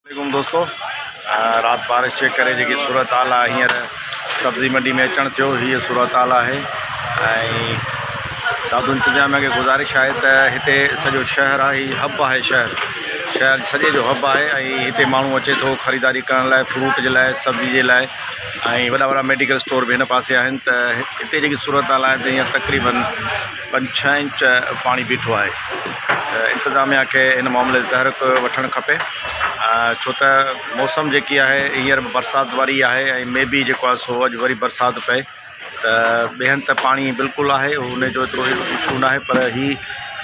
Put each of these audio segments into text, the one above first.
वालेकुम दोस्तों, रात बारिश जे करे जेकी सूरत हाल आहे हींअर सब्ज़ी मंडी में अचण थियो, हीअ सूरत हाल आहे। ऐं ॾाढो इंतज़ामिया खे गुज़ारिश आहे त हिते सॼो शहर आहे, हीउ हब आहे, शहर सॼे जो हब आहे। ऐं हिते माण्हू अचे थो ख़रीदारी करण लाइ, फ्रूट जे लाइ, सब्ज़ी जे लाइ। ऐं वॾा वॾा मेडिकल स्टोर बि हिन पासे आहिनि। त हिते जेकी सूरत हाल आहे त हींअर तक़रीबन 5-6 इंच पाणी बीठो आहे। त इंतज़ामिया खे हिन मामले ते तहरीक वठणु खपे, छो त मौसम जेकी आहे हींअर बरसाति वारी आहे। ऐं मे बी जेको आहे सो अॼु वरी बरसाति पए त ॿिए हंधि त पाणी बिल्कुलु आहे, हुनजो एतिरो इशू न आहे। पर हीअ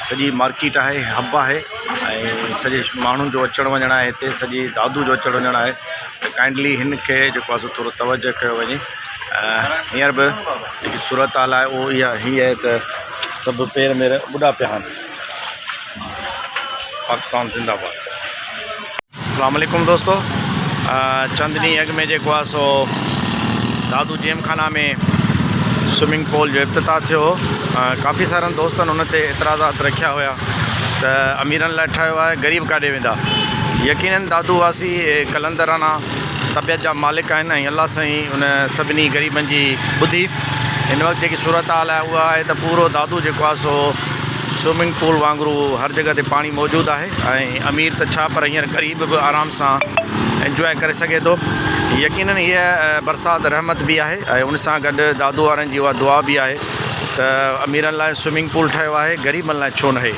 सॼी मार्केट आहे, हब आहे, ऐं सॼे माण्हुनि जो अचणु वञणु आहे, हिते सॼी दादू जो अचणु वञणु आहे। त काइंडली हिन खे जेको आहे सो थोरो तवजो कयो वञे। हींअर बि जेकी सूरत हाल आहे उहो इहा हीअ आहे त सभु पेर में ॿुॾा पिया आहिनि। पाकिस्तान ज़िंदाबाद। अस्सलाम वालेकुम दोस्तों, चंद ॾींहं अॻु में जेको आहे सो दादू जेम खाना में स्विमिंग पूल जो इफ़्तिताह थियो। काफ़ी सारनि दोस्तनि उन ते एतिराज़ात रखिया हुया त अमीरनि लाइ ठाहियो आहे, ग़रीब काॾे वेंदा। यकीनन दादू वासी कलंदराना तबियत जा मालिक आहिनि ऐं अल्लाह साईं उन सभिनी ग़रीबनि जी ॿुधी। हिन वक़्तु जेकी सूरत हाल आहे उहा आहे त पूरो दादू जेको आहे सो स्विमिंग पूल वांगुरु हर जॻह ते पाणी मौजूदु आहे। ऐं अमीर त छा, पर हींअर ग़रीब बि आराम सां एंजॉय करे सघे थो। यकीनन हीअ बरसाति रहमत बि आहे ऐं उन सां गॾु दादू वारनि जी उहा दुआ बि आहे त अमीरनि लाइ स्विमिंग पूल ठहियो आहे, ग़रीबनि लाइ छो न आहे।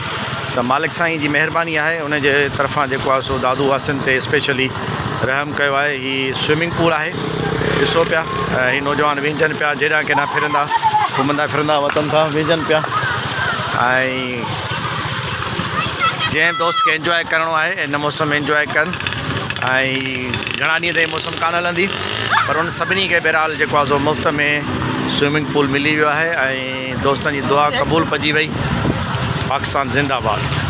त मालिक साईं जी महिरबानी आहे, उन जे तरफ़ां जेको आहे सो दादू वासियुनि ते स्पेशली रहम कयो आहे। हीअ स्विमिंग पूल आहे, ॾिसो पिया हीअ नौजवान विझनि पिया, जेॾा केॾा फिरंदा घुमंदा फिरंदा वतन था विझनि पिया। ऐं जंहिं दोस्त खे एंजॉय करिणो आहे हिन मौसम में एंजॉय कनि। ऐं घणा ॾींहं ताईं मौसम कान हलंदी, पर उन सभिनी खे बहरहाल जेको आहे सो मुफ़्त में स्विमिंग पूल मिली वियो आहे। ऐं दोस्तनि जी दुआ क़बूल पइजी वई। पाकिस्तान ज़िंदाबाद।